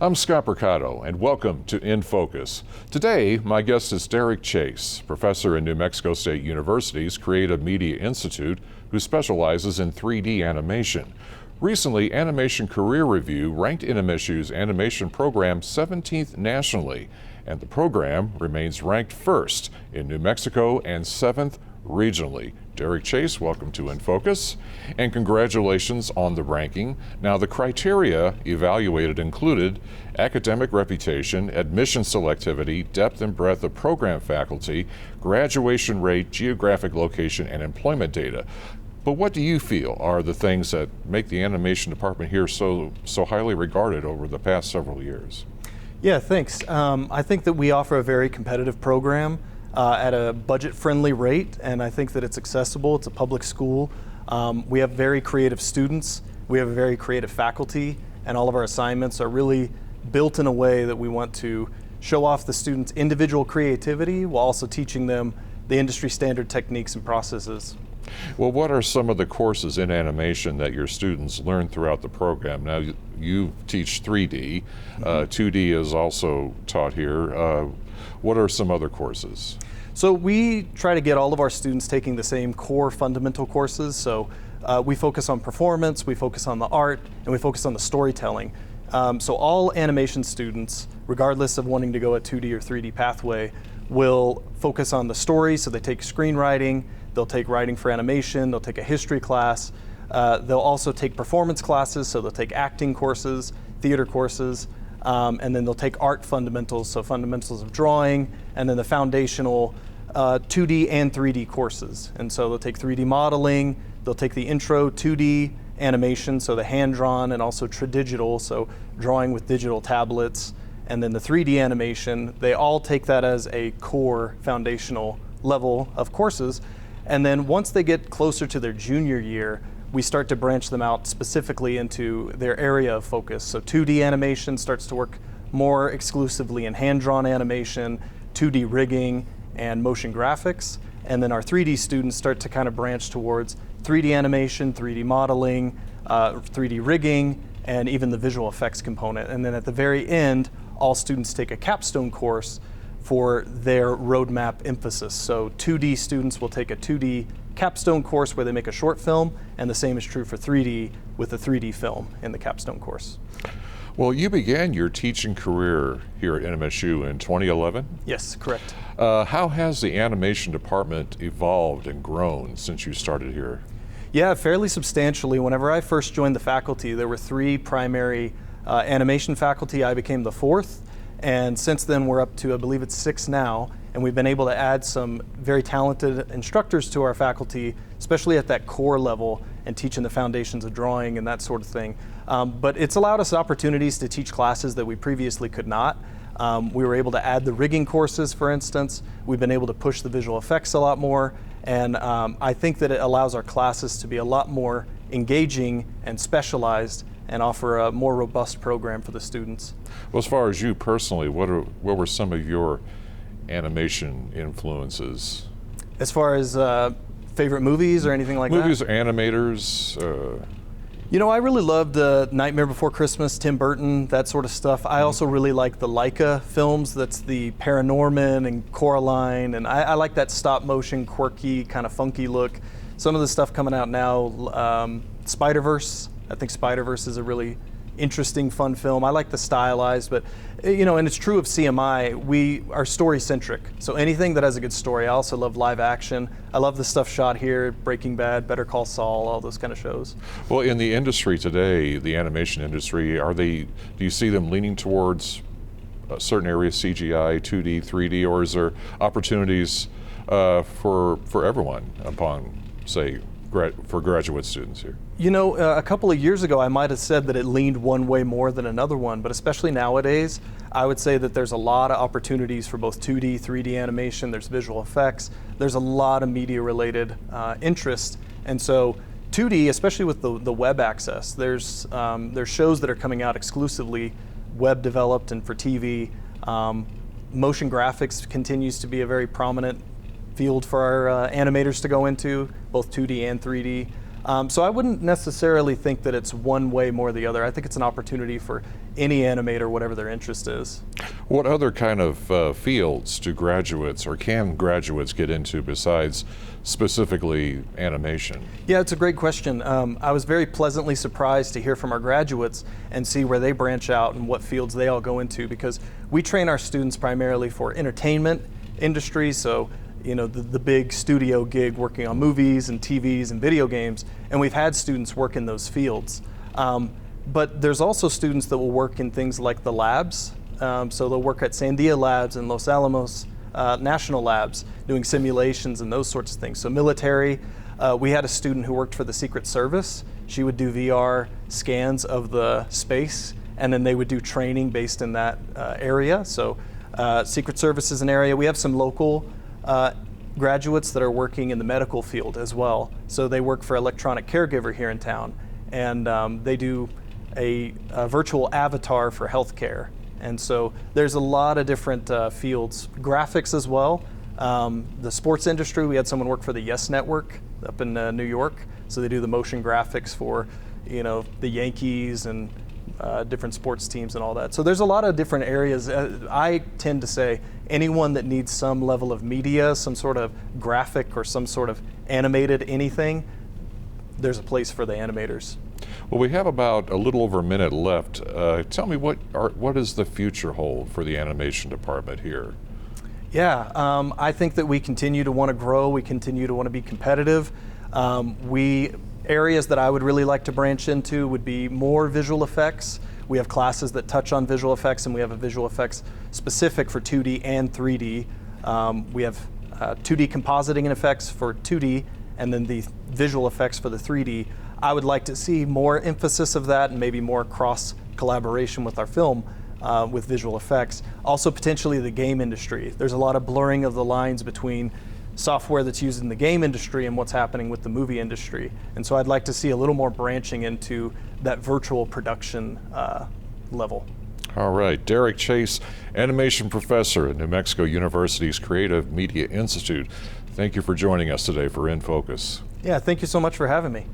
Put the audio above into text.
I'm Scott Mercado, and welcome to In Focus. Today, my guest is Derek Chase, professor in New Mexico State University's Creative Media Institute, who specializes in 3D animation. Recently, Animation Career Review ranked NMSU's animation program 17th nationally, and the program remains ranked first in New Mexico and 7th regionally. Derek Chase, welcome to In Focus, and congratulations on the ranking. Now, the criteria evaluated included academic reputation, admission selectivity, depth and breadth of program faculty, graduation rate, geographic location, and employment data. But what do you feel are the things that make the animation department here so highly regarded over the past several years? Yeah, thanks. I think that we offer a very competitive program at a budget-friendly rate, and I think that it's accessible. It's a public school. We have very creative students. We have a very creative faculty, and all of our assignments are really built in a way that we want to show off the students' individual creativity while also teaching them the industry standard techniques and processes. Well, what are some of the courses in animation that your students learn throughout the program? Now, you teach 3D. 2D is also taught here. What are some other courses? So we try to get all of our students taking the same core fundamental courses. So we focus on performance, we focus on the art, and we focus on the storytelling. So all animation students, regardless of wanting to go a 2D or 3D pathway, will focus on the story. So they take screenwriting, they'll take writing for animation, they'll take a history class. They'll also take performance classes, so they'll take acting courses, theater courses, and then they'll take art fundamentals, so fundamentals of drawing, and then the foundational 2D and 3D courses. And so they'll take 3D modeling, they'll take the intro 2D animation, so the hand-drawn and also tradigital, so drawing with digital tablets, and then the 3D animation. They all take that as a core foundational level of courses. And then once they get closer to their junior year, we start to branch them out specifically into their area of focus. So 2D animation starts to work more exclusively in hand-drawn animation, 2D rigging, and motion graphics. And then our 3D students start to kind of branch towards 3D animation, 3D modeling, 3D rigging, and even the visual effects component. And then at the very end, all students take a capstone course for their roadmap emphasis. So 2D students will take a 2D capstone course where they make a short film, and the same is true for 3D with a 3D film in the capstone course. Well, you began your teaching career here at NMSU in 2011? Yes, correct. How has the animation department evolved and grown since you started here? Yeah, fairly substantially. Whenever I first joined the faculty, there were 3 primary animation faculty. I became the 4th, and since then we're up to, I believe it's 6 now, and we've been able to add some very talented instructors to our faculty, especially at that core level and teaching the foundations of drawing and that sort of thing. But it's allowed us opportunities to teach classes that we previously could not. We were able to add the rigging courses, for instance. We've been able to push the visual effects a lot more, and I think that it allows our classes to be a lot more engaging and specialized and offer a more robust program for the students. Well, as far as you personally, what were some of your animation influences? As far as favorite movies or anything like movies, that? Movies, animators? You know, I really loved Nightmare Before Christmas, Tim Burton, that sort of stuff. I also really like the Leica films. That's the Paranorman and Coraline, and I like that stop motion, quirky, kind of funky look. Some of the stuff coming out now, Spider-Verse. I think Spider-Verse is a really interesting, fun film. I like the stylized, but you know, and it's true of CMI, we are story-centric. So anything that has a good story. I also love live action. I love the stuff shot here, Breaking Bad, Better Call Saul, all those kind of shows. Well, in the industry today, the animation industry, do you see them leaning towards certain areas, CGI, 2D, 3D, or is there opportunities for everyone upon, say, for graduate students here? You know, a couple of years ago, I might have said that it leaned one way more than another one, but especially nowadays, I would say that there's a lot of opportunities for both 2D, 3D animation, there's visual effects, there's a lot of media-related interest, and so 2D, especially with the web access, there's shows that are coming out exclusively web-developed and for TV. Motion graphics continues to be a very prominent field for our animators to go into, both 2D and 3D. So I wouldn't necessarily think that it's one way more the other. I think it's an opportunity for any animator, whatever their interest is. What other kind of fields do graduates or can graduates get into besides specifically animation? Yeah, it's a great question. I was very pleasantly surprised to hear from our graduates and see where they branch out and what fields they all go into, because we train our students primarily for entertainment industry, so the big studio gig working on movies and TVs and video games, and we've had students work in those fields. But there's also students that will work in things like the labs. So they'll work at Sandia Labs and Los Alamos National Labs doing simulations and those sorts of things. So military, we had a student who worked for the Secret Service. She would do VR scans of the space, and then they would do training based in that area. So Secret Service is an area. We have some local graduates that are working in the medical field as well. So they work for Electronic Caregiver here in town, and they do a virtual avatar for healthcare. And so there's a lot of different fields. Graphics as well. The sports industry, we had someone work for the Yes Network up in New York. So they do the motion graphics for the Yankees and different sports teams and all that. So there's a lot of different areas. I tend to say anyone that needs some level of media, some sort of graphic or some sort of animated anything, there's a place for the animators. Well, we have about a little over a minute left. Tell me what does the future hold for the animation department here? Yeah, I think that we continue to want to grow. We continue to want to be competitive. Areas that I would really like to branch into would be more visual effects. We have classes that touch on visual effects, and we have a visual effects specific for 2D and 3D. We have 2D compositing and effects for 2D, and then the visual effects for the 3D. I would like to see more emphasis of that and maybe more cross collaboration with our film with visual effects. Also potentially the game industry. There's a lot of blurring of the lines between software that's used in the game industry and what's happening with the movie industry. And so I'd like to see a little more branching into that virtual production level. All right, Derek Chase, animation professor at New Mexico University's Creative Media Institute. Thank you for joining us today for In Focus. Yeah, thank you so much for having me.